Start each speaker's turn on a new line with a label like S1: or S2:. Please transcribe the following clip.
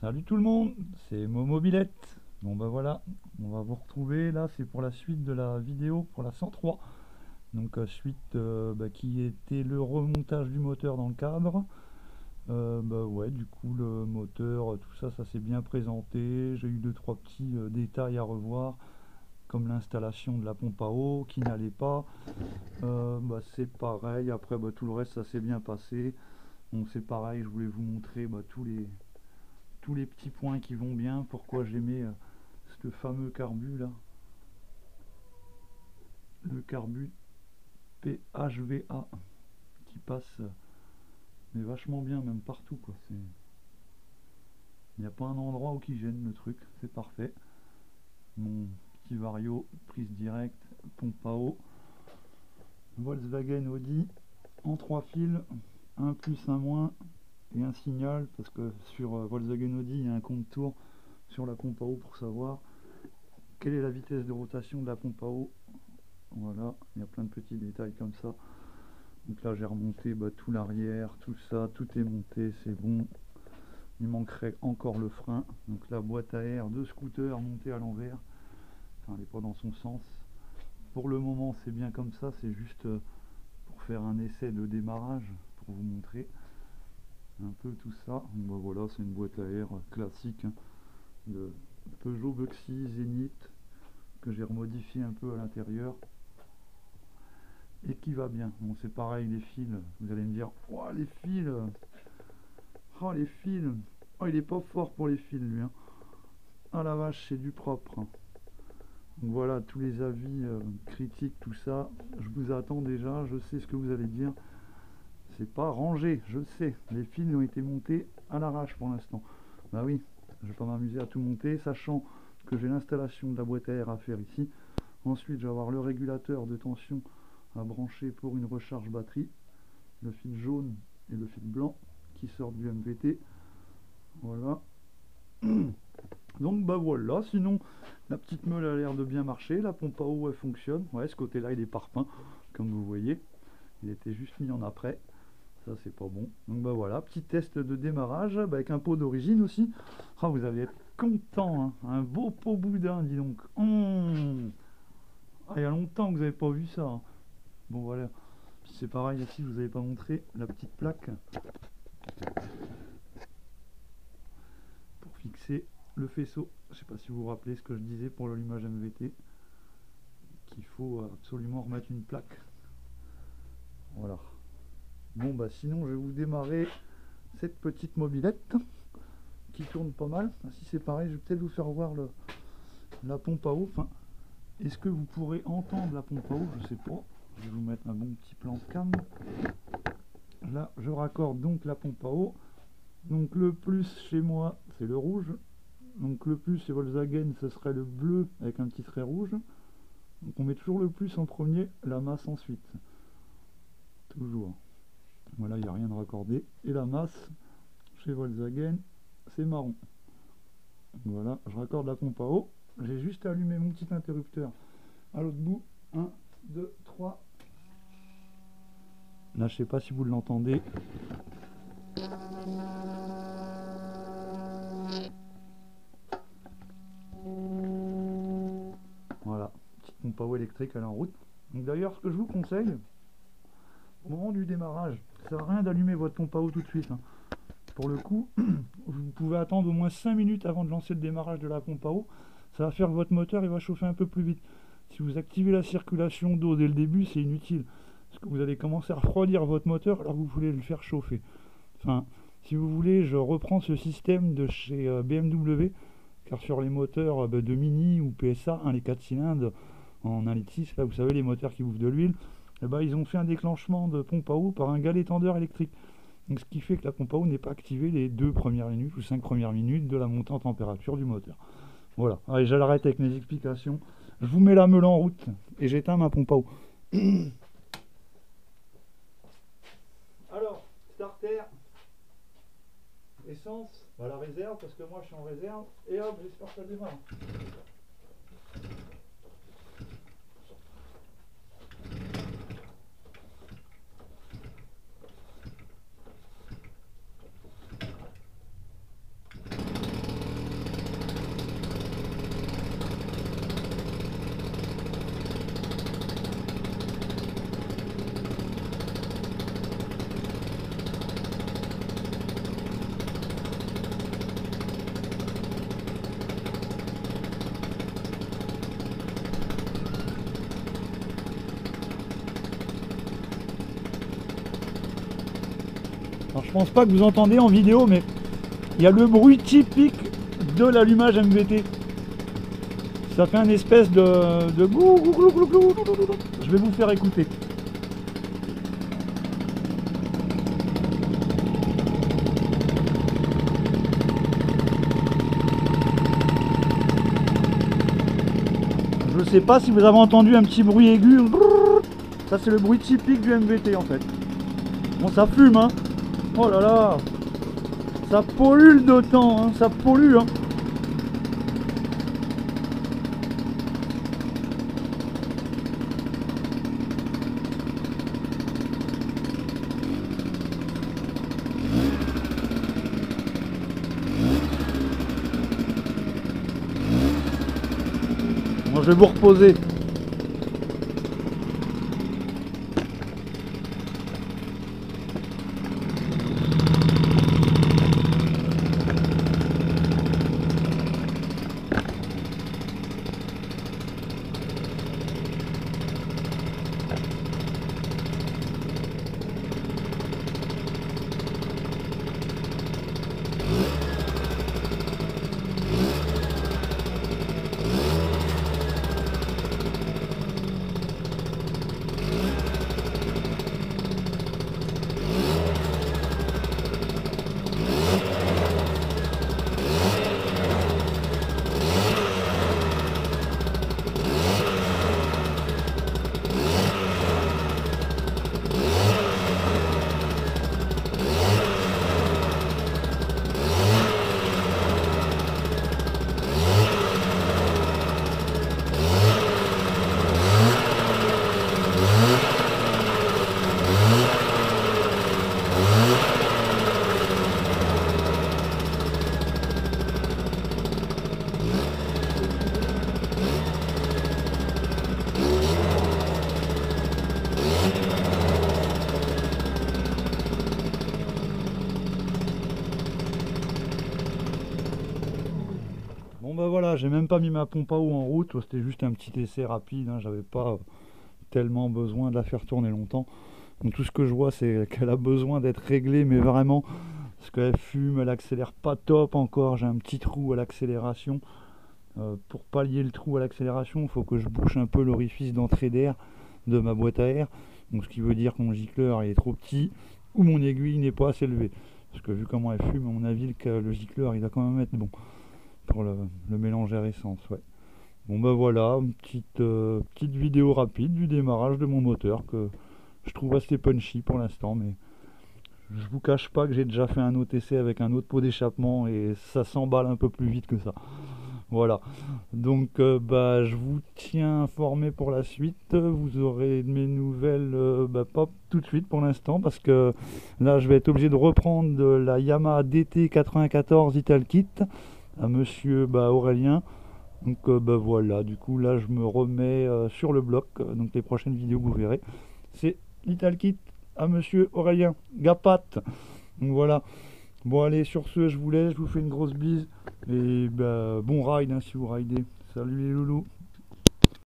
S1: Salut tout le monde, c'est Momobilette. Bon bah voilà, on va vous retrouver là, c'est pour la suite de la vidéo pour la 103. Donc suite qui était le remontage du moteur dans le cadre. Bah ouais, du coup le moteur, tout ça, ça s'est bien présenté. J'ai eu deux trois petits détails à revoir, comme l'installation de la pompe à eau qui n'allait pas. C'est pareil, après tout le reste ça s'est bien passé. Donc c'est pareil, je voulais vous montrer tous les petits points qui vont bien. Pourquoi j'ai mis ce fameux carbu là, le carbu PHVA, qui passe mais vachement bien, même partout quoi. Il n'y a pas un endroit où qui gêne le truc, c'est parfait. Mon petit vario, prise directe, pompe à eau, Volkswagen Audi en 3 fils, un plus, un moins et un signal, parce que sur Volkswagen Audi il y a un compte-tour sur la pompe à eau pour savoir quelle est la vitesse de rotation de la pompe à eau. Voilà, il y a plein de petits détails comme ça. Donc là j'ai remonté tout l'arrière, tout ça, tout est monté, c'est bon. Il manquerait encore le frein. Donc la boîte à air de scooter montée à l'envers. Enfin, elle n'est pas dans son sens. Pour le moment c'est bien comme ça, c'est juste pour faire un essai de démarrage, pour vous montrer un peu tout ça. Donc voilà, c'est une boîte à air classique de Peugeot Buxy Zénith, que j'ai remodifié un peu à l'intérieur et qui va bien. Bon, c'est pareil, les fils, vous allez me dire, oh les fils, oh les fils, oh il est pas fort pour les fils lui, hein. Ah la vache, c'est du propre. Donc voilà, tous les avis critiques, tout ça, je vous attends déjà, je sais ce que vous allez dire. C'est pas rangé, je sais, les fils ont été montés à l'arrache pour l'instant. Bah oui, je vais pas m'amuser à tout monter, sachant que j'ai l'installation de la boîte à air à faire ici. Ensuite, je vais avoir le régulateur de tension à brancher pour une recharge batterie, le fil jaune et le fil blanc qui sortent du MVT. Voilà. Donc voilà, sinon la petite meule a l'air de bien marcher, la pompe à eau elle fonctionne. Ouais, ce côté là il est parpaing, comme vous voyez, il était juste mis en après, ça c'est pas bon. Donc voilà, petit test de démarrage avec un pot d'origine aussi. Ah, vous allez être content, hein. Un beau pot boudin, dis donc. Ah, il y a longtemps que vous n'avez pas vu ça, hein. Bon voilà, c'est pareil ici, je vous avais pas montré la petite plaque pour fixer le faisceau. Je sais pas si vous vous rappelez ce que je disais pour l'allumage MVT, qu'il faut absolument remettre une plaque. Voilà. Bon sinon je vais vous démarrer cette petite mobilette qui tourne pas mal. Si c'est pareil, je vais peut-être vous faire voir la pompe à eau. Enfin, est-ce que vous pourrez entendre la pompe à eau? Je sais pas. Je vais vous mettre un bon petit plan de cam. Là, je raccorde donc la pompe à eau. Donc le plus chez moi, c'est le rouge. Donc le plus chez Volkswagen, ce serait le bleu avec un petit trait rouge. Donc on met toujours le plus en premier, la masse ensuite. Toujours. Voilà, il n'y a rien de raccordé. Et la masse, chez Volkswagen, c'est marron. Voilà, je raccorde la pompe à eau. J'ai juste allumé mon petit interrupteur à l'autre bout. 1, 2, 3. Là, je sais pas si vous l'entendez. Voilà, petite pompe à eau électrique, elle est en route. Donc d'ailleurs, ce que je vous conseille, au moment du démarrage, ça sert à rien d'allumer votre pompe à eau tout de suite, hein. Pour le coup, vous pouvez attendre au moins 5 minutes avant de lancer le démarrage de la pompe à eau. Ça va faire que votre moteur il va chauffer un peu plus vite. Si vous activez la circulation d'eau dès le début, c'est inutile, parce que vous allez commencer à refroidir votre moteur alors que vous voulez le faire chauffer. Enfin, si vous voulez, je reprends ce système de chez BMW, car sur les moteurs de Mini ou PSA, les 4 cylindres en 1,6 litre, là vous savez les moteurs qui bouffent de l'huile, ils ont fait un déclenchement de pompe à eau par un galet tendeur électrique. Donc ce qui fait que la pompe à eau n'est pas activée les 2 premières minutes ou 5 premières minutes de la montée en température du moteur. Voilà, allez, j'arrête avec mes explications. Je vous mets la meule en route et j'éteins ma pompe à eau. Alors, starter, essence, à la réserve, parce que moi je suis en réserve, et hop, j'espère que ça démarre. pense pas que vous entendez en vidéo, mais il y a le bruit typique de l'allumage MVT. Ça fait un espèce de glou, glou, glou, glou, glou, glou, glou. Je vais vous faire écouter. Je sais pas si vous avez entendu un petit bruit aigu. Ça c'est le bruit typique du MVT en fait. Bon, ça fume, hein. Oh là là. Ça pollue le dotan, hein. Ça pollue, hein. Moi je vais vous reposer. Bon bah voilà, j'ai même pas mis ma pompe à eau en route, c'était juste un petit essai rapide, hein, j'avais pas tellement besoin de la faire tourner longtemps. Donc tout ce que je vois c'est qu'elle a besoin d'être réglée, mais vraiment, parce qu'elle fume, elle accélère pas top encore, j'ai un petit trou à l'accélération. Pour pallier le trou à l'accélération, il faut que je bouche un peu l'orifice d'entrée d'air de ma boîte à air, donc ce qui veut dire que mon gicleur il est trop petit, ou mon aiguille n'est pas assez élevée. Parce que vu comment elle fume, à mon avis le gicleur il va quand même être bon pour le mélange air essence, ouais. Bon bah voilà, une petite vidéo rapide du démarrage de mon moteur que je trouve assez punchy pour l'instant, mais je vous cache pas que j'ai déjà fait un autre essai avec un autre pot d'échappement et ça s'emballe un peu plus vite que ça. Voilà, donc bah, je vous tiens informé pour la suite. Vous aurez de mes nouvelles pas tout de suite pour l'instant, parce que là je vais être obligé de reprendre de la Yamaha DT 94 Ital Kit à monsieur Aurélien. Donc bah voilà, du coup là je me remets sur le bloc, donc les prochaines vidéos que vous verrez c'est l'Ital Kit à monsieur Aurélien Gapat. Donc voilà, bon allez, sur ce je vous laisse, je vous fais une grosse bise et bah, bon ride hein, si vous ridez. Salut les loulous.